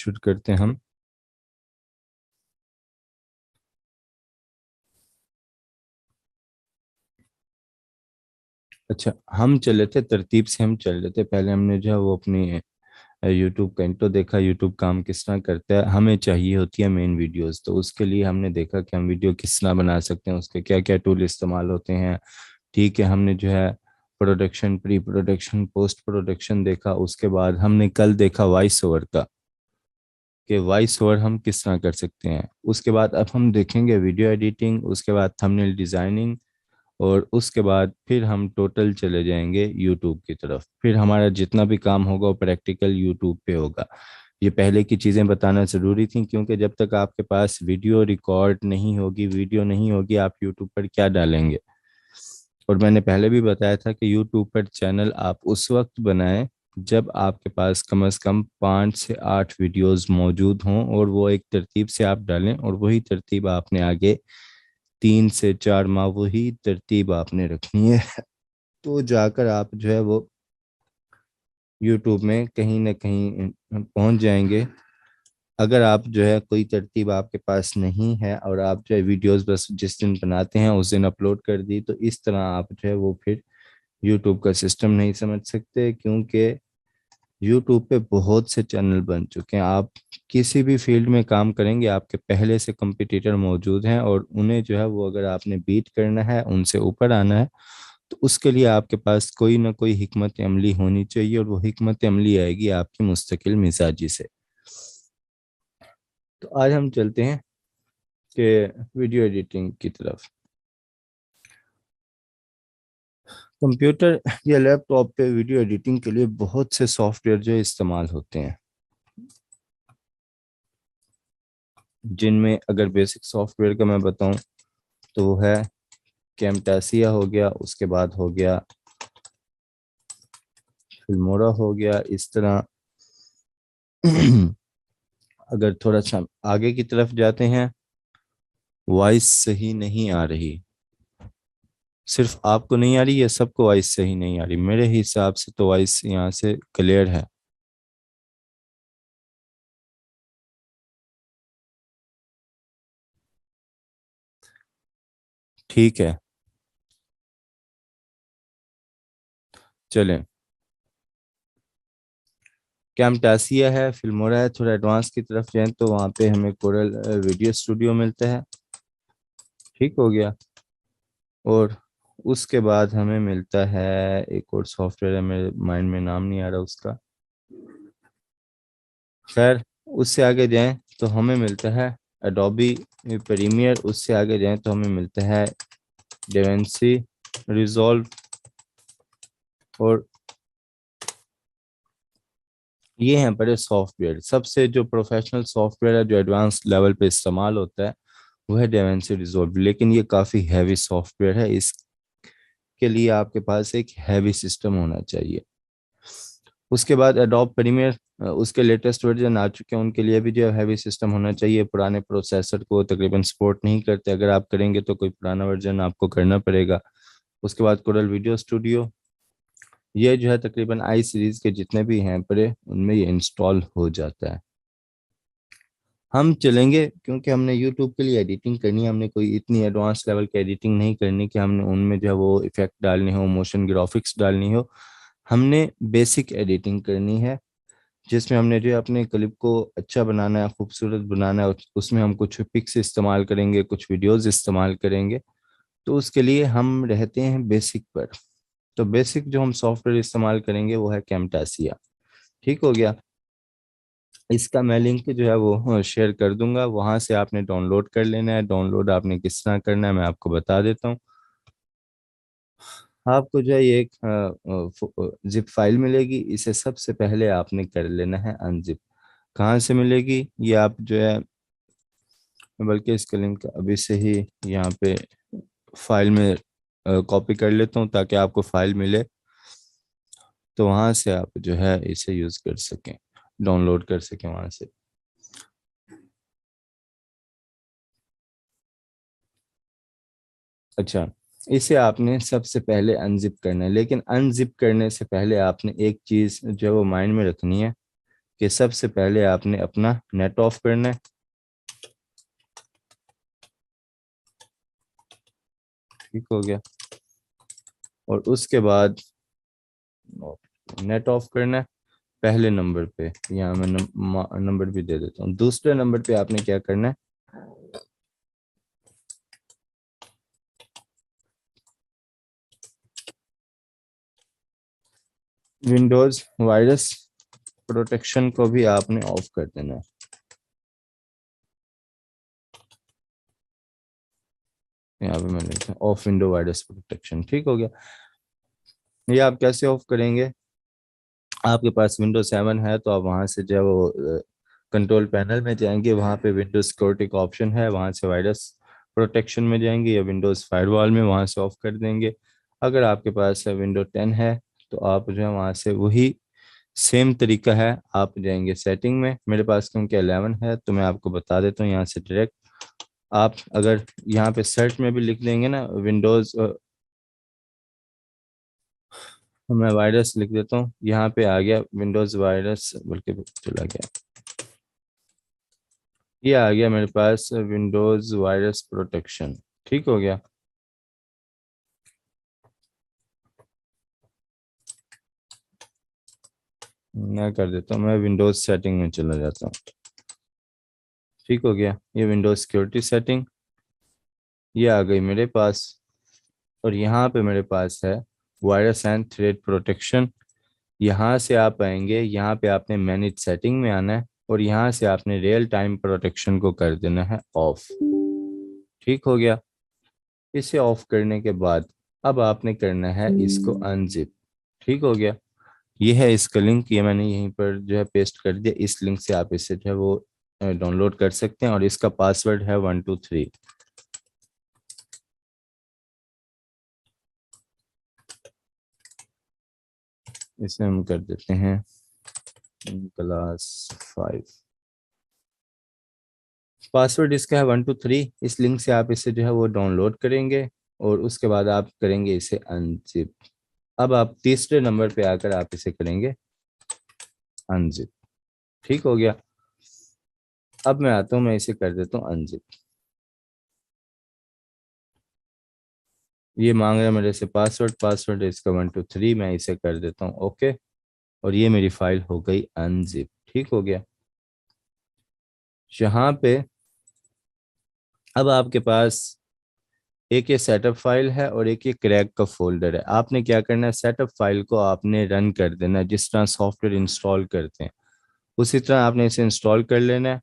शुरू करते हैं हम। अच्छा, हम चले थे तरतीब से, हम चल रहे थे। पहले हमने जो है वो अपनी यूट्यूब का इंट्रो देखा, यूट्यूब काम किस तरह करता है। हमें चाहिए होती है मेन वीडियोस, तो उसके लिए हमने देखा कि हम वीडियो किस तरह बना सकते हैं, उसके क्या क्या टूल इस्तेमाल होते हैं। ठीक है, हमने जो है production, pre production, post production देखा। उसके बाद हमने कल देखा वॉइस ओवर का, कि वॉइस ओवर हम किस तरह कर सकते हैं। उसके बाद अब हम देखेंगे वीडियो एडिटिंग, उसके बाद थंबनेल डिज़ाइनिंग, और उसके बाद फिर हम टोटल चले जाएंगे यूट्यूब की तरफ। फिर हमारा जितना भी काम होगा वो प्रैक्टिकल यूट्यूब पे होगा। ये पहले की चीज़ें बताना ज़रूरी थी, क्योंकि जब तक आपके पास वीडियो रिकॉर्ड नहीं होगी, वीडियो नहीं होगी, आप यूट्यूब पर क्या डालेंगे। और मैंने पहले भी बताया था कि यूट्यूब पर चैनल आप उस वक्त बनाएं जब आपके पास कम से कम 5 से 8 वीडियोस मौजूद हों, और वो एक तरतीब से आप डालें, और वही तरतीब आपने आगे 3 से 4 माह वही तरतीब आपने रखनी है। तो जाकर आप जो है वो यूट्यूब में कहीं ना कहीं पहुंच जाएंगे। अगर आप जो है कोई तरतीब आपके पास नहीं है और आप जो है वीडियोस बस जिस दिन बनाते हैं उस दिन अपलोड कर दी, तो इस तरह आप जो है वो फिर यूट्यूब का सिस्टम नहीं समझ सकते। क्योंकि यूट्यूब पे बहुत से चैनल बन चुके हैं। आप किसी भी फील्ड में काम करेंगे, आपके पहले से कंपटीटर मौजूद हैं, और उन्हें जो है वो अगर आपने बीट करना है, उनसे ऊपर आना है, तो उसके लिए आपके पास कोई ना कोई हिकमत अमली होनी चाहिए। और वो हिकमत अमली आएगी आपकी मुस्तकिल मिजाजी से। तो आज हम चलते हैं कि वीडियो एडिटिंग की तरफ। कंप्यूटर या लैपटॉप पे वीडियो एडिटिंग के लिए बहुत से सॉफ्टवेयर जो इस्तेमाल होते हैं, जिनमें अगर बेसिक सॉफ्टवेयर का मैं बताऊं तो वो है कैमटासिया हो गया, उसके बाद हो गया फिल्मोरा हो गया, इस तरह। अगर थोड़ा सा आगे की तरफ जाते हैं, वॉइस सही नहीं आ रही। सिर्फ आपको नहीं आ रही है, सबको वॉइस सही नहीं आ रही। मेरे हिसाब से तो वॉइस यहाँ से क्लियर है। ठीक है, चलें। कैमटासिया है, फिल्मोरा है। थोड़ा एडवांस की तरफ जाएं तो वहाँ पे हमें कोरल वीडियो स्टूडियो मिलता है। ठीक हो गया। और उसके बाद हमें मिलता है एक और सॉफ्टवेयर है, मेरे माइंड में नाम नहीं आ रहा उसका। खैर, उससे आगे जाएं तो हमें मिलता है एडोबी प्रीमियर। उससे आगे जाएं तो हमें मिलता है डेवेंसी रिजॉल्व। और ये हैं बड़े सॉफ्टवेयर। सबसे जो प्रोफेशनल सॉफ्टवेयर है, जो एडवांस लेवल पे इस्तेमाल होता है, वो है डेवेंसी रिजॉल्व। लेकिन ये काफ़ी हैवी सॉफ्टवेयर है, इसके लिए आपके पास एक हैवी सिस्टम होना चाहिए। उसके बाद एडोब प्रीमियर, उसके लेटेस्ट वर्जन आ चुके हैं, उनके लिए भी जो हैवी सिस्टम होना चाहिए। पुराने प्रोसेसर को तकरीबन सपोर्ट नहीं करते, अगर आप करेंगे तो कोई पुराना वर्जन आपको करना पड़ेगा। उसके बाद कोरल वीडियो स्टूडियो, ये जो है तकरीबन आई सीरीज के जितने भी हैं पड़े, उनमें ये इंस्टॉल हो जाता है। हम चलेंगे, क्योंकि हमने यूट्यूब के लिए एडिटिंग करनी है। हमने कोई इतनी एडवांस लेवल की एडिटिंग नहीं करनी कि हमने उनमें जो है वो इफेक्ट डालने हो, मोशन ग्राफिक्स डालनी हो। हमने बेसिक एडिटिंग करनी है, जिसमें हमने जो है अपने क्लिप को अच्छा बनाना है, खूबसूरत बनाना है। उसमें हम कुछ पिक्स इस्तेमाल करेंगे, कुछ वीडियोस इस्तेमाल करेंगे। तो उसके लिए हम रहते हैं बेसिक पर। तो बेसिक जो हम सॉफ्टवेयर इस्तेमाल करेंगे वो है कैमटासिया। ठीक हो गया। इसका मैं लिंक जो है वो शेयर कर दूंगा, वहां से आपने डाउनलोड कर लेना है। डाउनलोड आपने किस तरह करना है मैं आपको बता देता हूँ। आपको जो है ये एक जिप फाइल मिलेगी, इसे सबसे पहले आपने कर लेना है अनजिप। कहाँ से मिलेगी ये आप जो है, बल्कि इसका लिंक अभी से ही यहाँ पे फाइल में कॉपी कर लेता हूँ, ताकि आपको फाइल मिले, तो वहाँ से आप जो है इसे यूज़ कर सकें, डाउनलोड कर सकें वहाँ से। अच्छा, इसे आपने सबसे पहले अनजिप करना है। लेकिन अनजिप करने से पहले आपने एक चीज़ जो है वो माइंड में रखनी है, कि सबसे पहले आपने अपना नेट ऑफ करना है। ठीक हो गया। और उसके बाद नेट ऑफ करना है पहले नंबर पे। यहाँ मैं नंबर भी दे देता हूँ। दूसरे नंबर पे आपने क्या करना है, विंडोज वायरस प्रोटेक्शन को भी आपने ऑफ कर देना है। यहाँ पे मैंने लिखा ऑफ विंडो वायरस प्रोटेक्शन। ठीक हो गया। ये आप कैसे ऑफ करेंगे, आपके पास विंडोज 7 है तो आप वहाँ से जो है वो कंट्रोल पैनल में जाएंगे, वहाँ पे विंडोज सिक्योरिटी का ऑप्शन है, वहाँ से वायरस प्रोटेक्शन में जाएंगे या विंडोज फायरवॉल में, वहाँ से ऑफ कर देंगे। अगर आपके पास विंडो 10 है तो आप जो है वहाँ से वही सेम तरीका है, आप जाएंगे सेटिंग में। मेरे पास क्योंकि 11 है तो मैं आपको बता देता हूँ यहाँ से डायरेक्ट। आप अगर यहाँ पे सर्च में भी लिख देंगे ना विंडोज, मैं वायरस लिख देता हूँ, यहाँ पे आ गया विंडोज वायरस, बल्कि चला गया, ये आ गया मेरे पास विंडोज वायरस प्रोटेक्शन। ठीक हो गया। मैं कर देता हूँ, मैं विंडोज सेटिंग में चला जाता हूँ। ठीक हो गया। ये विंडोज सिक्योरिटी सेटिंग ये आ गई मेरे पास। और यहाँ पे मेरे पास है वायरस एंड थ्रेड प्रोटेक्शन। यहाँ से आप आएंगे, यहाँ पे आपने मैनेज सेटिंग में आना है और यहाँ से आपने रियल टाइम प्रोटेक्शन को कर देना है ऑफ। ठीक हो गया। इसे ऑफ करने के बाद अब आपने करना है इसको अनजिप। ठीक हो गया। ये है इसका लिंक, ये मैंने यहीं पर जो है पेस्ट कर दिया। इस लिंक से आप इसे जो है वो डाउनलोड कर सकते हैं और इसका पासवर्ड है 123। इसे हम कर देते हैं क्लास 5। पासवर्ड इसका है 123। इस लिंक से आप इसे जो है वो डाउनलोड करेंगे और उसके बाद आप करेंगे इसे अनजिप। अब आप तीसरे नंबर पे आकर आप इसे करेंगे अनजिप। ठीक हो गया। अब मैं आता हूँ, मैं इसे कर देता हूँ अनजिप। ये मांग रहा है मेरे से पासवर्ड, पासवर्ड इसका 123, मैं इसे कर देता हूँ ओके। और ये मेरी फाइल हो गई अनजिप। ठीक हो गया। यहाँ पे अब आपके पास एक ये सेटअप फाइल है और एक ये क्रैक का फोल्डर है। आपने क्या करना है, सेटअप फाइल को आपने रन कर देना है, जिस तरह सॉफ्टवेयर इंस्टॉल करते हैं उसी तरह आपने इसे इंस्टॉल कर लेना है।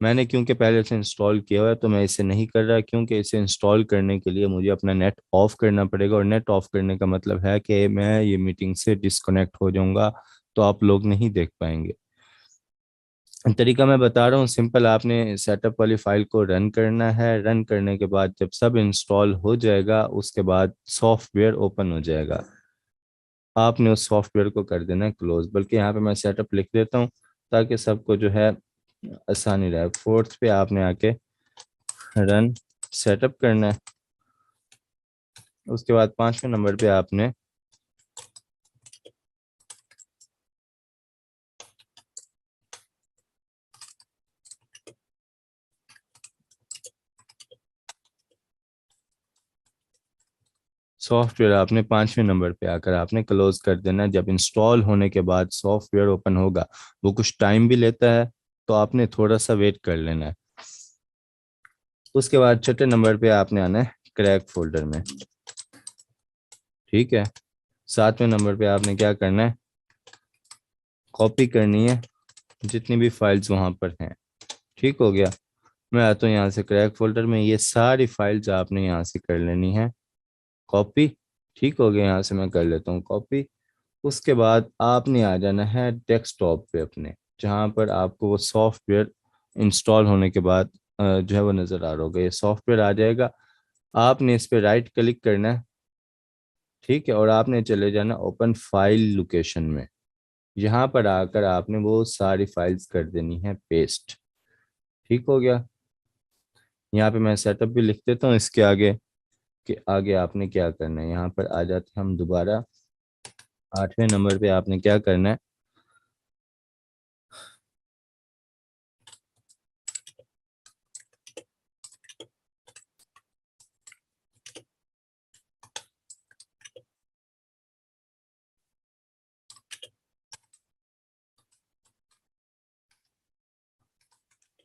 मैंने क्योंकि पहले से इंस्टॉल किया हुआ है तो मैं इसे नहीं कर रहा, क्योंकि इसे इंस्टॉल करने के लिए मुझे अपना नेट ऑफ करना पड़ेगा और नेट ऑफ करने का मतलब है कि मैं ये मीटिंग से डिस्कनेक्ट हो जाऊंगा, तो आप लोग नहीं देख पाएंगे। तरीका मैं बता रहा हूँ सिंपल, आपने सेटअप वाली फाइल को रन करना है। रन करने के बाद जब सब इंस्टॉल हो जाएगा उसके बाद सॉफ्टवेयर ओपन हो जाएगा, आपने उस सॉफ्टवेयर को कर देना है क्लोज। बल्कि यहाँ पे मैं सेटअप लिख देता हूँ ताकि सबको जो है आसानी रहे। फोर्थ पे आपने आके रन सेटअप करना है। उसके बाद पांचवें नंबर पे आपने सॉफ्टवेयर आपने पांचवें नंबर पे आकर आपने क्लोज कर देना है। जब इंस्टॉल होने के बाद सॉफ्टवेयर ओपन होगा, वो कुछ टाइम भी लेता है तो आपने थोड़ा सा वेट कर लेना है। उसके बाद छठे नंबर पे आपने आना है क्रैक फोल्डर में। ठीक है। सातवें नंबर पे आपने क्या करना है, कॉपी करनी है जितनी भी फाइल्स वहां पर हैं। ठीक हो गया। मैं आता हूँ यहाँ से क्रैक फोल्डर में, ये सारी फाइल्स आपने यहाँ से कर लेनी है कॉपी। ठीक हो गया। यहाँ से मैं कर लेता हूँ कॉपी। उसके बाद आपने आ जाना है डेस्कटॉप पे अपने, जहाँ पर आपको वो सॉफ्टवेयर इंस्टॉल होने के बाद जो है वो नज़र आ रहा होगा, ये सॉफ्टवेयर आ जाएगा। आपने इस पे राइट क्लिक करना है। ठीक है। और आपने चले जाना ओपन फाइल लोकेशन में। यहाँ पर आकर आपने वो सारी फाइल्स कर देनी है पेस्ट। ठीक हो गया। यहाँ पे मैं सेटअप भी लिख देता हूँ इसके आगे, कि आगे आपने क्या करना है। यहाँ पर आ जाते हैं हम दोबारा। आठवें नंबर पे आपने क्या करना है,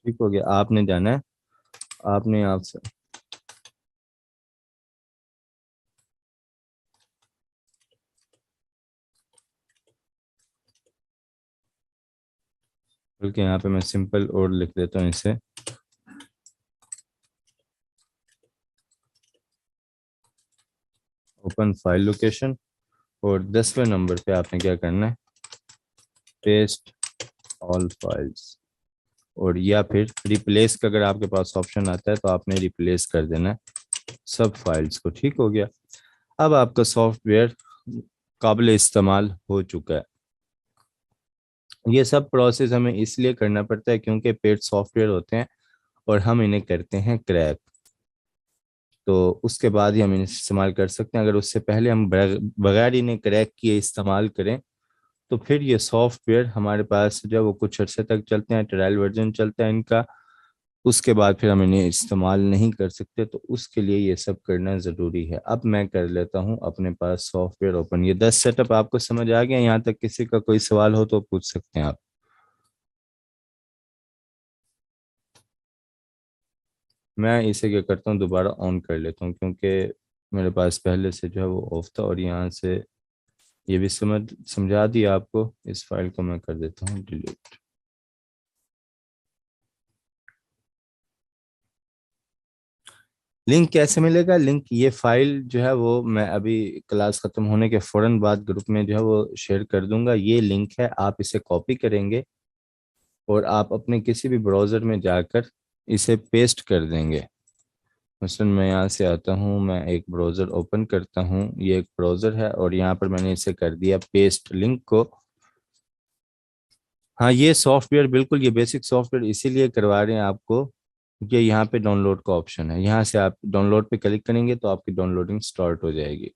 ठीक हो गया। आपने जाना है, आपने आपसे बल्कि यहाँ पे मैं सिंपल और लिख देता हूँ इसे, ओपन फाइल लोकेशन। और 10वें नंबर पे आपने क्या करना है, पेस्ट ऑल फाइल्स। और या फिर रिप्लेस का अगर आपके पास ऑप्शन आता है तो आपने रिप्लेस कर देना है सब फाइल्स को। ठीक हो गया। अब आपका सॉफ्टवेयर काबिल इस्तेमाल हो चुका है। ये सब प्रोसेस हमें इसलिए करना पड़ता है क्योंकि पेड सॉफ्टवेयर होते हैं और हम इन्हें करते हैं क्रैक, तो उसके बाद ही हम इन्हें इस्तेमाल कर सकते हैं। अगर उससे पहले हम बगैर इन्हें क्रैक किए इस्तेमाल करें तो फिर ये सॉफ्टवेयर हमारे पास जब वो कुछ अर्से तक चलते हैं, ट्रायल वर्जन चलता है इनका, उसके बाद फिर हम इन्हें इस्तेमाल नहीं कर सकते। तो उसके लिए ये सब करना ज़रूरी है। अब मैं कर लेता हूँ अपने पास सॉफ्टवेयर ओपन। ये 10 सेटअप आपको समझ आ गया? यहाँ तक किसी का कोई सवाल हो तो पूछ सकते हैं आप। मैं इसे क्या करता हूँ, दोबारा ऑन कर लेता हूँ क्योंकि मेरे पास पहले से जो है वो ऑफ था। और यहाँ से ये भी समझा दिया आपको। इस फाइल को मैं कर देता हूँ डिलीट। लिंक कैसे मिलेगा? लिंक, ये फाइल जो है वो मैं अभी क्लास खत्म होने के फौरन बाद ग्रुप में जो है वो शेयर कर दूंगा। ये लिंक है, आप इसे कॉपी करेंगे और आप अपने किसी भी ब्राउज़र में जाकर इसे पेस्ट कर देंगे। मसलन मैं यहाँ से आता हूँ, मैं एक ब्राउज़र ओपन करता हूँ, ये एक ब्राउज़र है और यहाँ पर मैंने इसे कर दिया पेस्ट लिंक को। हाँ, ये सॉफ्टवेयर बिल्कुल, ये बेसिक सॉफ्टवेयर इसीलिए करवा रहे हैं आपको, ये यहाँ पे डाउनलोड का ऑप्शन है। यहाँ से आप डाउनलोड पे क्लिक करेंगे तो आपकी डाउनलोडिंग स्टार्ट हो जाएगी।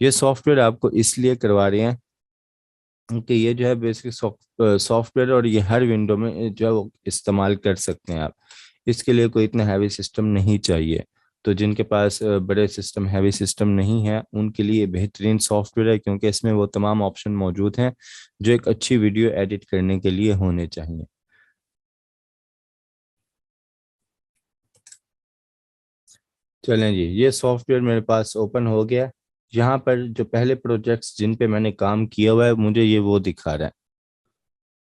ये सॉफ्टवेयर आपको इसलिए करवा रहे हैं कि ये जो है बेसिक सॉफ्टवेयर, और ये हर विंडो में जो है वो इस्तेमाल कर सकते हैं आप। इसके लिए कोई इतना हैवी सिस्टम नहीं चाहिए। तो जिनके पास बड़े सिस्टम, हैवी सिस्टम नहीं है, उनके लिए बेहतरीन सॉफ्टवेयर है क्योंकि इसमें वो तमाम ऑप्शन मौजूद हैं जो एक अच्छी वीडियो एडिट करने के लिए होने चाहिए। चलें जी, ये सॉफ्टवेयर मेरे पास ओपन हो गया। यहाँ पर जो पहले प्रोजेक्ट्स जिन पे मैंने काम किया हुआ है मुझे ये वो दिखा रहा है।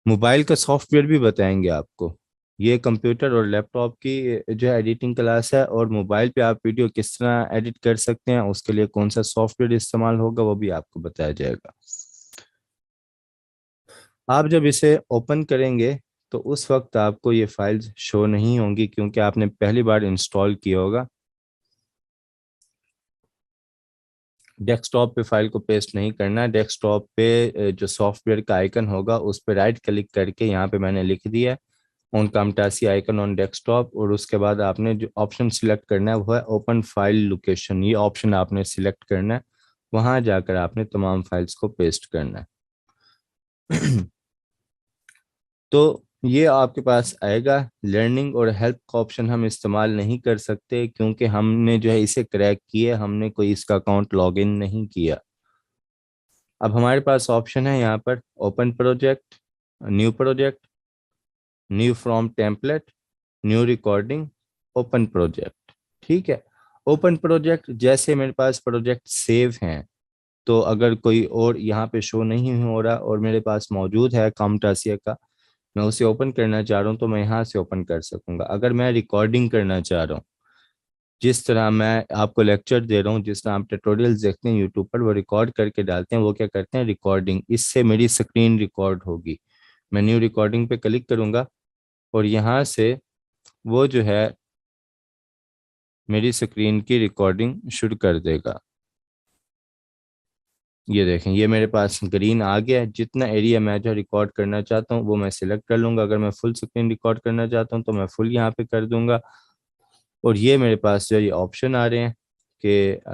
मोबाइल का सॉफ्टवेयर भी बताएंगे आपको। ये कंप्यूटर और लैपटॉप की जो है एडिटिंग क्लास है, और मोबाइल पे आप वीडियो किस तरह एडिट कर सकते हैं उसके लिए कौन सा सॉफ्टवेयर इस्तेमाल होगा वो भी आपको बताया जाएगा। आप जब इसे ओपन करेंगे तो उस वक्त आपको ये फाइल्स शो नहीं होंगी क्योंकि आपने पहली बार इंस्टॉल किया होगा। डेस्कटॉप पे फाइल को पेस्ट नहीं करना है। डेस्कटॉप पे जो सॉफ्टवेयर का आइकन होगा उस पर राइट क्लिक करके यहाँ पे मैंने लिख दिया ऑन कामटासी आइकन ऑन डेस्कटॉप, और उसके बाद आपने जो ऑप्शन सिलेक्ट करना है वो है ओपन फाइल लोकेशन। ये ऑप्शन आपने सिलेक्ट करना है, वहां जाकर आपने तमाम फाइल्स को पेस्ट करना है। तो ये आपके पास आएगा। लर्निंग और हेल्प का ऑप्शन हम इस्तेमाल नहीं कर सकते क्योंकि हमने जो है इसे क्रैक किया, हमने कोई इसका अकाउंट लॉगिन नहीं किया। अब हमारे पास ऑप्शन है यहाँ पर open project, new project, new from template, new recording, open project. ठीक है। ओपन प्रोजेक्ट, जैसे मेरे पास प्रोजेक्ट सेव हैं तो अगर कोई और यहाँ पे शो नहीं हो रहा और मेरे पास मौजूद है कामटासिया का, मैं उसे ओपन करना चाह रहा हूँ तो मैं यहाँ से ओपन कर सकूंगा। अगर मैं रिकॉर्डिंग करना चाह रहा हूँ, जिस तरह मैं आपको लेक्चर दे रहा हूँ, जिस तरह आप ट्यूटोरियल्स देखते हैं यूट्यूब पर, वो रिकॉर्ड करके डालते हैं, वो क्या करते हैं रिकॉर्डिंग, इससे मेरी स्क्रीन रिकॉर्ड होगी। मैं न्यू रिकॉर्डिंग पे क्लिक करूंगा और यहाँ से वो जो है मेरी स्क्रीन की रिकॉर्डिंग शुरू कर देगा। ये देखें, ये मेरे पास ग्रीन आ गया है। जितना एरिया मैं जो रिकॉर्ड करना चाहता हूँ वो मैं सिलेक्ट कर लूंगा। अगर मैं फुल स्क्रीन रिकॉर्ड करना चाहता हूँ तो मैं फुल यहाँ पे कर दूंगा। और ये मेरे पास जो ये ऑप्शन आ रहे हैं कि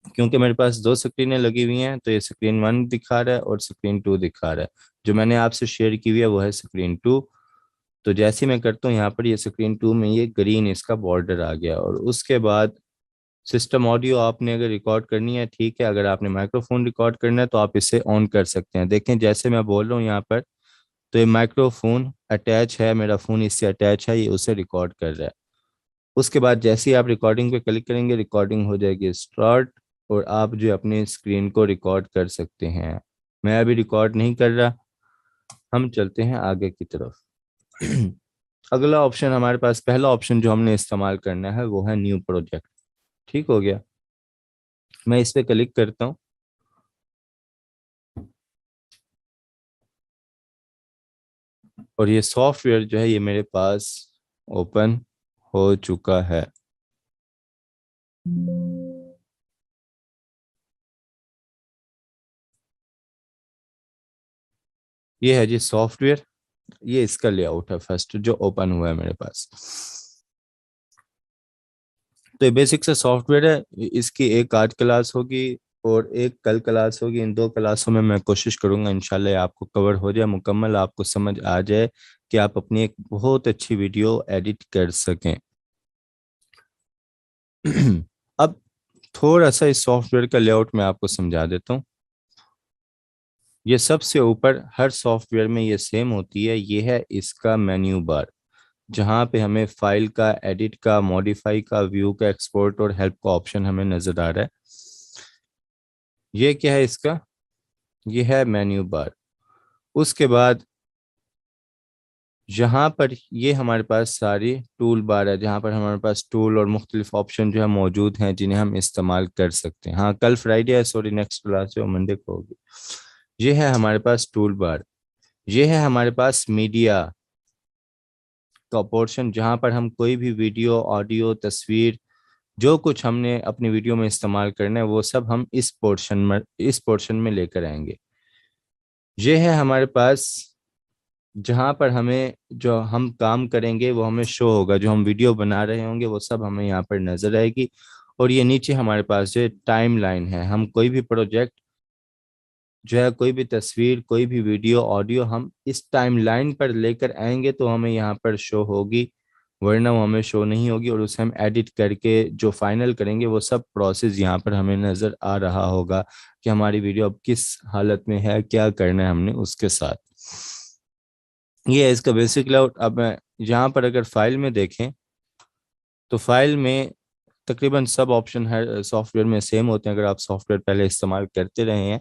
क्योंकि मेरे पास दो स्क्रीनें लगी हुई हैं तो ये स्क्रीन 1 दिखा रहा है और स्क्रीन 2 दिखा रहा है। जो मैंने आपसे शेयर की हुई है वो है स्क्रीन 2। तो जैसे ही मैं करता हूँ यहाँ पर, ये स्क्रीन 2 में ये ग्रीन इसका बॉर्डर आ गया। और उसके बाद सिस्टम ऑडियो आपने अगर रिकॉर्ड करनी है, ठीक है। अगर आपने माइक्रोफोन रिकॉर्ड करना है तो आप इसे ऑन कर सकते हैं। देखें जैसे मैं बोल रहा हूँ यहाँ पर तो ये माइक्रोफोन अटैच है, मेरा फ़ोन इससे अटैच है, ये उसे रिकॉर्ड कर रहा है। उसके बाद जैसे ही आप रिकॉर्डिंग पे क्लिक करेंगे, रिकॉर्डिंग हो जाएगी स्टार्ट, और आप जो अपने स्क्रीन को रिकॉर्ड कर सकते हैं। मैं अभी रिकॉर्ड नहीं कर रहा, हम चलते हैं आगे की तरफ। अगला ऑप्शन हमारे पास, पहला ऑप्शन जो हमने इस्तेमाल करना है वो है न्यू प्रोजेक्ट। ठीक हो गया, मैं इस पे क्लिक करता हूँ। और ये सॉफ्टवेयर जो है ये मेरे पास ओपन हो चुका है। ये है जी सॉफ्टवेयर, ये इसका लेआउट है फर्स्ट जो ओपन हुआ है मेरे पास। तो ये बेसिक से सॉफ्टवेयर है, इसकी एक आज क्लास होगी और एक कल क्लास होगी। इन दो क्लासों में मैं कोशिश करूंगा इंशाल्लाह आपको कवर हो जाए मुकम्मल, आपको समझ आ जाए कि आप अपनी एक बहुत अच्छी वीडियो एडिट कर सकें। अब थोड़ा सा इस सॉफ्टवेयर का लेआउट मैं आपको समझा देता हूँ। ये सबसे ऊपर हर सॉफ्टवेयर में ये सेम होती है, ये है इसका मेन्यू बार, जहाँ पे हमें फाइल का, एडिट का, मॉडिफाई का, व्यू का, एक्सपोर्ट और हेल्प का ऑप्शन हमें नजर आ रहा है। ये क्या है इसका, ये है मेन्यू बार। उसके बाद यहाँ पर ये हमारे पास सारी टूल बार है, जहाँ पर हमारे पास टूल और मुख्तलिफ ऑप्शन जो है मौजूद हैं जिन्हें हम इस्तेमाल कर सकते हैं। हाँ कल फ्राइडे है, सॉरी नेक्स्ट क्लास जो मंडे को होगी। ये है हमारे पास टूल बार। ये है हमारे पास मीडिया का पोर्शन, जहाँ पर हम कोई भी वीडियो, ऑडियो, तस्वीर, जो कुछ हमने अपनी वीडियो में इस्तेमाल करना है वो सब हम इस पोर्शन में लेकर आएंगे। ये है हमारे पास जहाँ पर हमें जो हम काम करेंगे वो हमें शो होगा, जो हम वीडियो बना रहे होंगे वो सब हमें यहाँ पर नजर आएगी। और ये नीचे हमारे पास जो टाइम लाइन है, हम कोई भी प्रोजेक्ट जो है, कोई भी तस्वीर, कोई भी वीडियो, ऑडियो हम इस टाइम लाइन पर लेकर आएंगे तो हमें यहाँ पर शो होगी, वरना वो हमें शो नहीं होगी। और उसे हम एडिट करके जो फाइनल करेंगे वो सब प्रोसेस यहाँ पर हमें नज़र आ रहा होगा कि हमारी वीडियो अब किस हालत में है, क्या करना है हमने उसके साथ। ये है इसका बेसिक लेआउट। अब मैं यहाँ पर अगर फाइल में देखें तो फाइल में तकरीबन सब ऑप्शन हर सॉफ्टवेयर में सेम होते हैं, अगर आप सॉफ्टवेयर पहले इस्तेमाल करते रहे हैं।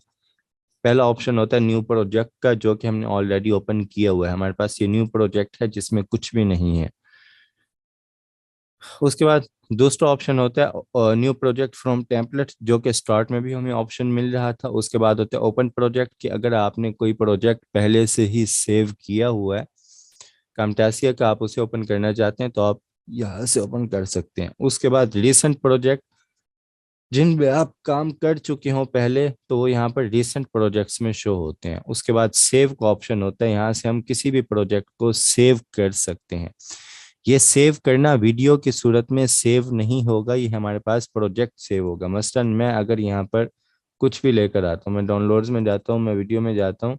पहला ऑप्शन होता है न्यू प्रोजेक्ट का, जो कि हमने ऑलरेडी ओपन किया हुआ है, हमारे पास ये न्यू प्रोजेक्ट है जिसमें कुछ भी नहीं है। उसके बाद दूसरा ऑप्शन होता है न्यू प्रोजेक्ट फ्रॉम टेम्पलेट, जो कि स्टार्ट में भी हमें ऑप्शन मिल रहा था। उसके बाद होता है ओपन प्रोजेक्ट, कि अगर आपने कोई प्रोजेक्ट पहले से ही सेव किया हुआ है कामटासिया का, आप उसे ओपन करना चाहते हैं तो आप यहाँ से ओपन कर सकते हैं। उसके बाद रिसेंट प्रोजेक्ट, जिन पे आप काम कर चुके हो पहले तो वो यहाँ पर रिसेंट प्रोजेक्ट्स में शो होते हैं। उसके बाद सेव का ऑप्शन होता है, यहाँ से हम किसी भी प्रोजेक्ट को सेव कर सकते हैं। ये सेव करना वीडियो की सूरत में सेव नहीं होगा, ये हमारे पास प्रोजेक्ट सेव होगा। मसलन मैं अगर यहाँ पर कुछ भी लेकर आता हूँ, मैं डाउनलोड्स में जाता हूँ, मैं वीडियो में जाता हूँ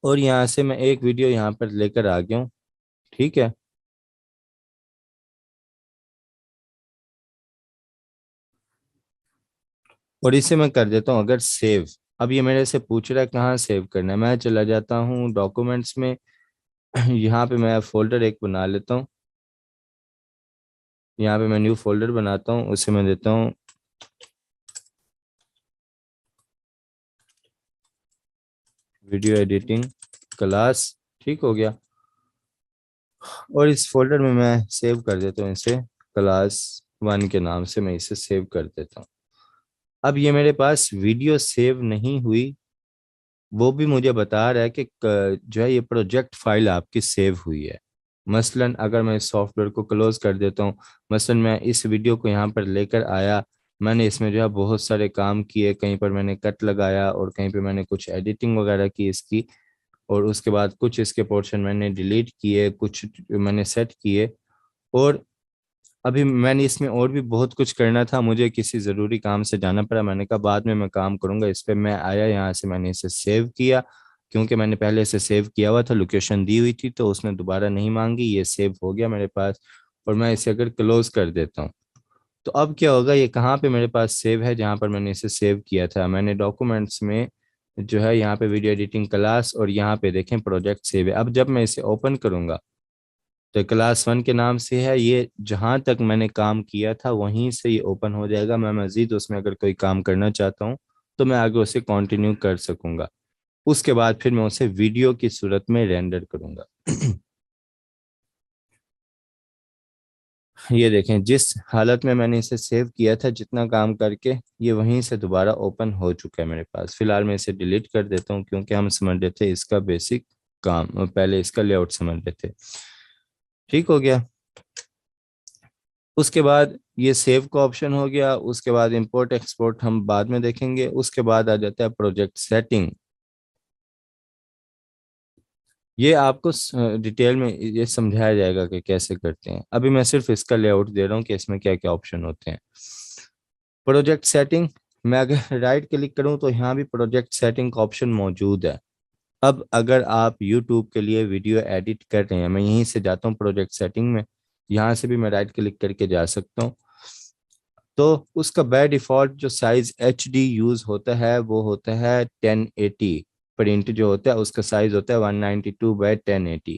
और यहाँ से मैं एक वीडियो यहाँ पर लेकर आ गया हूँ। ठीक है, और इसे मैं कर देता हूँ अगर सेव। अब ये मेरे से पूछ रहा है कहाँ सेव करना है, मैं चला जाता हूँ डॉक्यूमेंट्स में। यहाँ पे मैं फोल्डर एक बना लेता हूँ, यहाँ पे मैं न्यू फोल्डर बनाता हूँ, उसे मैं देता हूँ वीडियो एडिटिंग क्लास। ठीक हो गया, और इस फोल्डर में मैं सेव कर देता हूँ इसे, क्लास 1 के नाम से मैं इसे सेव कर देता हूँ। अब ये मेरे पास वीडियो सेव नहीं हुई, वो भी मुझे बता रहा है कि जो है ये प्रोजेक्ट फाइल आपकी सेव हुई है। मसलन अगर मैं इस सॉफ्टवेयर को क्लोज कर देता हूँ, मसलन मैं इस वीडियो को यहाँ पर लेकर आया, मैंने इसमें जो है बहुत सारे काम किए, कहीं पर मैंने कट लगाया और कहीं पर मैंने कुछ एडिटिंग वगैरह की इसकी, और उसके बाद कुछ इसके पोर्शन मैंने डिलीट किए, कुछ मैंने सेट किए। और अभी मैंने इसमें और भी बहुत कुछ करना था, मुझे किसी ज़रूरी काम से जाना पड़ा, मैंने कहा बाद में मैं काम करूंगा इस पे। मैं आया यहाँ से, मैंने इसे सेव किया, क्योंकि मैंने पहले इसे सेव किया हुआ था, लोकेशन दी हुई थी तो उसने दोबारा नहीं मांगी, ये सेव हो गया मेरे पास। और मैं इसे अगर क्लोज कर देता हूँ तो अब क्या होगा, ये कहाँ पे मेरे पास सेव है, जहाँ पर मैंने इसे सेव किया था, मैंने डॉक्यूमेंट्स में जो है यहाँ पे वीडियो एडिटिंग क्लास, और यहाँ पे देखें प्रोजेक्ट सेव है। अब जब मैं इसे ओपन करूंगा तो क्लास 1 के नाम से है ये, जहाँ तक मैंने काम किया था वहीं से ये ओपन हो जाएगा। मैं मजीद उसमें अगर कोई काम करना चाहता हूँ तो मैं आगे उसे कंटिन्यू कर सकूंगा। उसके बाद फिर मैं उसे वीडियो की सूरत में रेंडर करूंगा। ये देखें जिस हालत में मैंने इसे सेव किया था जितना काम करके, ये वहीं से दोबारा ओपन हो चुका है मेरे पास। फिलहाल मैं इसे डिलीट कर देता हूँ क्योंकि हम समझ रहे थे इसका बेसिक काम, और पहले इसका लेआउट समझ रहे थे। ठीक हो गया। उसके बाद ये सेव का ऑप्शन हो गया। उसके बाद इंपोर्ट एक्सपोर्ट हम बाद में देखेंगे। उसके बाद आ जाता है प्रोजेक्ट सेटिंग। ये आपको डिटेल में ये समझाया जाएगा कि कैसे करते हैं। अभी मैं सिर्फ इसका लेआउट दे रहा हूँ कि इसमें क्या क्या ऑप्शन होते हैं। प्रोजेक्ट सेटिंग, मैं अगर राइट क्लिक करूँ तो यहाँ भी प्रोजेक्ट सेटिंग का ऑप्शन मौजूद है। अब अगर आप यूट्यूब के लिए वीडियो एडिट कर रहे हैं, मैं यहीं से जाता हूँ प्रोजेक्ट सेटिंग में, यहाँ से भी मैं राइट क्लिक करके जा सकता हूँ। तो उसका बाय डिफ़ॉल्ट जो साइज एच डी यूज़ होता है वो होता है 1080। प्रिंट जो होता है उसका साइज होता है 192 बाय 1080।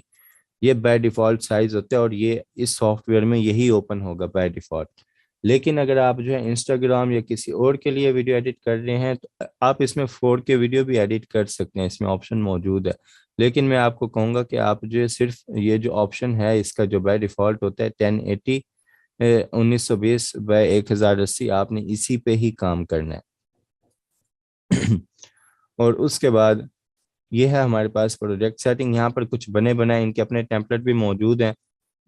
ये बाय डिफ़ॉल्ट साइज होता है और ये इस सॉफ्टवेयर में यही ओपन होगा बाय डिफ़ॉल्ट। लेकिन अगर आप जो है इंस्टाग्राम या किसी और के लिए वीडियो एडिट कर रहे हैं तो आप इसमें 4K वीडियो भी एडिट कर सकते हैं, इसमें ऑप्शन मौजूद है। लेकिन मैं आपको कहूँगा कि आप जो है सिर्फ ये जो ऑप्शन है इसका जो बाय डिफ़ॉल्ट होता है 1080 1920 बाय 1080, आपने इसी पे ही काम करना है। और उसके बाद ये है हमारे पास प्रोजेक्ट सेटिंग। यहाँ पर कुछ बने बनाए इनके अपने टेम्पलेट भी मौजूद हैं।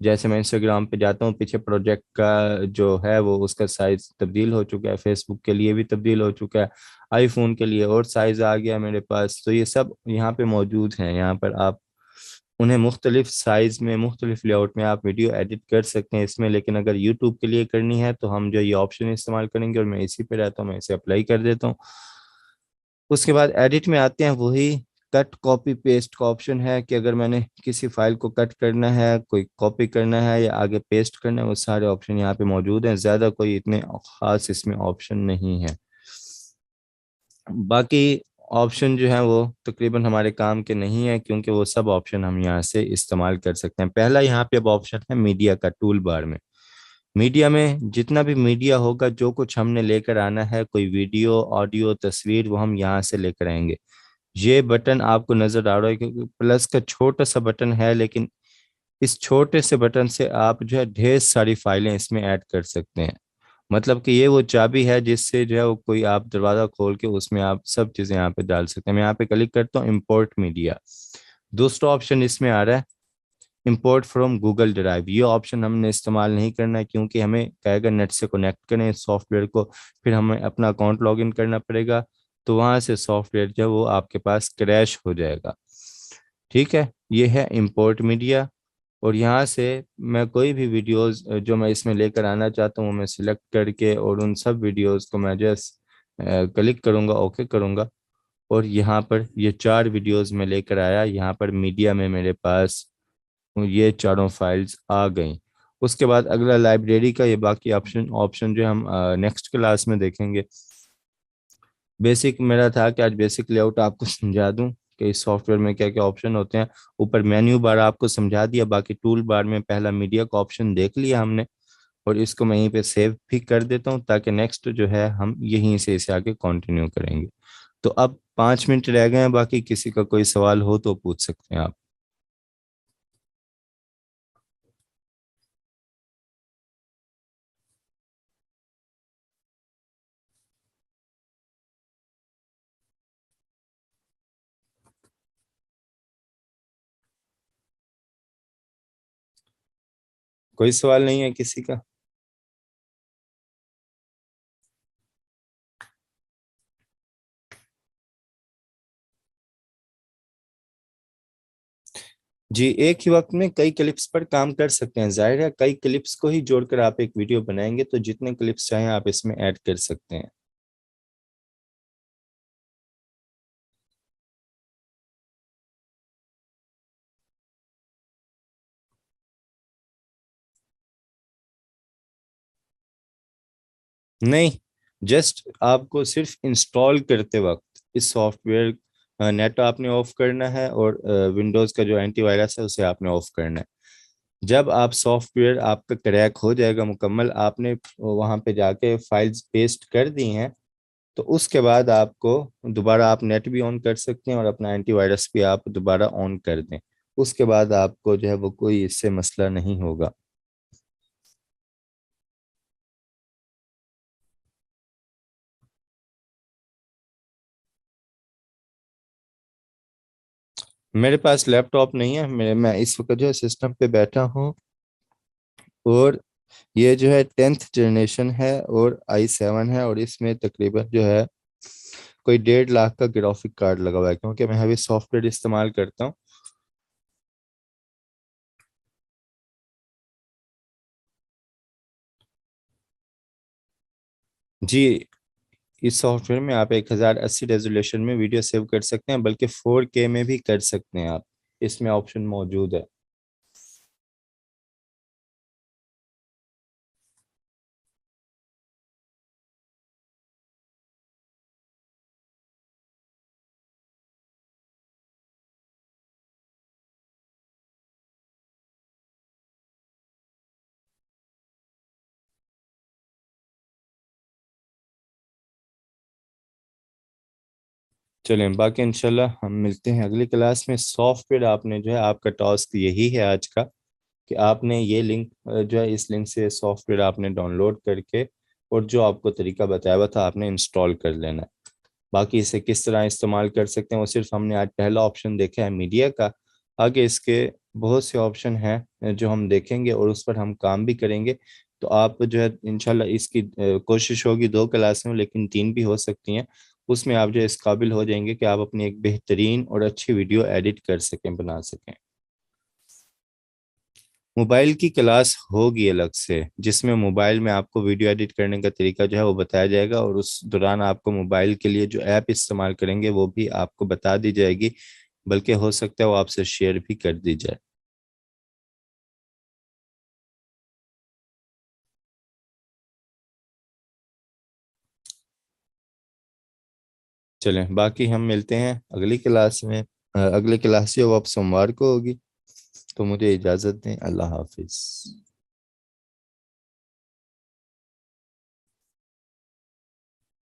जैसे मैं इंस्टाग्राम पे जाता हूँ, पीछे प्रोजेक्ट का जो है वो उसका साइज तब्दील हो चुका है, फेसबुक के लिए भी तब्दील हो चुका है, आईफोन के लिए और साइज आ गया मेरे पास। तो ये सब यहाँ पे मौजूद हैं। यहाँ पर आप उन्हें मुख्तलिफ साइज में मुख्तलिफ लेआउट में आप वीडियो एडिट कर सकते हैं इसमें। लेकिन अगर यूट्यूब के लिए करनी है तो हम जो ये ऑप्शन इस्तेमाल करेंगे, और मैं इसी पे रहता हूँ, मैं इसे अप्लाई कर देता हूँ। उसके बाद एडिट में आते हैं, वही कट कॉपी पेस्ट का ऑप्शन है कि अगर मैंने किसी फाइल को कट करना है, कोई कॉपी करना है या आगे पेस्ट करना है, वो सारे ऑप्शन यहाँ पे मौजूद हैं। ज़्यादा कोई इतने खास इसमें ऑप्शन नहीं है। बाकी ऑप्शन जो है वो तकरीबन हमारे काम के नहीं है क्योंकि वो सब ऑप्शन हम यहाँ से इस्तेमाल कर सकते हैं। पहला यहाँ पे अब ऑप्शन है मीडिया का, टूल बार में। मीडिया में जितना भी मीडिया होगा, जो कुछ हमने लेकर आना है, कोई वीडियो ऑडियो तस्वीर, वो हम यहाँ से लेकर आएंगे। ये बटन आपको नजर आ रहा है क्योंकि प्लस का छोटा सा बटन है, लेकिन इस छोटे से बटन से आप जो है ढेर सारी फाइलें इसमें ऐड कर सकते हैं। मतलब कि ये वो चाबी है जिससे जो है वो कोई आप दरवाजा खोल के उसमें आप सब चीजें यहाँ पे डाल सकते हैं। मैं यहाँ पे क्लिक करता हूँ इंपोर्ट मीडिया। दूसरा ऑप्शन इसमें आ रहा है इंपोर्ट फ्रॉम गूगल ड्राइव। ये ऑप्शन हमने इस्तेमाल नहीं करना है क्योंकि हमें कहेगा नेट से कनेक्ट करें सॉफ्टवेयर को, फिर हमें अपना अकाउंट लॉगिन करना पड़ेगा, तो वहां से सॉफ्टवेयर जो है वो आपके पास क्रैश हो जाएगा। ठीक है, ये है इंपोर्ट मीडिया। और यहाँ से मैं कोई भी वीडियोस जो मैं इसमें लेकर आना चाहता हूँ वो मैं सिलेक्ट करके और उन सब वीडियोस को मैं जस्ट क्लिक करूँगा, ओके करूँगा, और यहाँ पर ये 4 वीडियोस में लेकर आया। यहाँ पर मीडिया में मेरे पास ये चारों फाइल्स आ गई। उसके बाद अगला लाइब्रेरी का, ये बाकी ऑप्शन ऑप्शन जो हम नेक्स्ट क्लास में देखेंगे। बेसिक मेरा था कि आज बेसिक लेआउट आपको समझा दूं कि इस सॉफ्टवेयर में क्या क्या ऑप्शन होते हैं। ऊपर मेन्यू बार आपको समझा दिया, बाकी टूल बार में पहला मीडिया का ऑप्शन देख लिया हमने। और इसको मैं यहीं पे सेव भी कर देता हूँ ताकि नेक्स्ट जो है हम यहीं से इसे आगे कंटिन्यू करेंगे। तो अब 5 मिनट रह गए हैं, बाकी किसी का कोई सवाल हो तो पूछ सकते हैं आप। कोई सवाल नहीं है किसी का? जी, एक ही वक्त में कई क्लिप्स पर काम कर सकते हैं। जाहिर है कई क्लिप्स को ही जोड़कर आप एक वीडियो बनाएंगे तो जितने क्लिप्स चाहें आप इसमें ऐड कर सकते हैं। नहीं, जस्ट आपको सिर्फ इंस्टॉल करते वक्त इस सॉफ्टवेयर नेट आपने ऑफ करना है, और विंडोज़ का जो एंटीवायरस है उसे आपने ऑफ करना है। जब आप सॉफ्टवेयर आपका क्रैक हो जाएगा मुकम्मल, आपने वहां पे जाके फाइल्स पेस्ट कर दी हैं, तो उसके बाद आपको दोबारा आप नेट भी ऑन कर सकते हैं और अपना एंटीवायरस भी आप दोबारा ऑन कर दें। उसके बाद आपको जो है वो कोई इससे मसला नहीं होगा। मेरे पास लैपटॉप नहीं है, मैं इस वक्त जो है सिस्टम पे बैठा हूँ, और ये जो है 10th जनरेशन है और i7 है, और इसमें तकरीबन जो है कोई 1.5 लाख का ग्राफिक कार्ड लगा हुआ है, क्योंकि मैं अभी सॉफ्टवेयर इस्तेमाल करता हूँ। जी, इस सॉफ्टवेयर में आप 1080 रेजोल्यूशन में वीडियो सेव कर सकते हैं, बल्कि 4K में भी कर सकते हैं आप, इसमें ऑप्शन मौजूद है। चलें, बाकी इंशाल्लाह हम मिलते हैं अगली क्लास में। सॉफ्टवेयर आपने जो है, आपका टास्क यही है आज का, कि आपने ये लिंक जो है, इस लिंक से सॉफ्टवेयर आपने डाउनलोड करके, और जो आपको तरीका बताया हुआ था आपने इंस्टॉल कर लेना है। बाकी इसे किस तरह इस्तेमाल कर सकते हैं, वो सिर्फ हमने आज पहला ऑप्शन देखा है मीडिया का। आगे इसके बहुत से ऑप्शन हैं जो हम देखेंगे, और उस पर हम काम भी करेंगे। तो आप जो है इंशाल्लाह इसकी कोशिश होगी 2 क्लास में, लेकिन 3 भी हो सकती हैं। उसमें आप जो है इस काबिल हो जाएंगे कि आप अपनी एक बेहतरीन और अच्छी वीडियो एडिट कर सकें, बना सकें। मोबाइल की क्लास होगी अलग से, जिसमें मोबाइल में आपको वीडियो एडिट करने का तरीका जो है वो बताया जाएगा, और उस दौरान आपको मोबाइल के लिए जो ऐप इस्तेमाल करेंगे वो भी आपको बता दी जाएगी। बल्कि हो सकता है वो आपसे शेयर भी कर दी जाए। चलें, बाकी हम मिलते हैं अगली क्लास में। अगली क्लास जो अब सोमवार को होगी। तो मुझे इजाज़त दें, अल्लाह हाफिज़।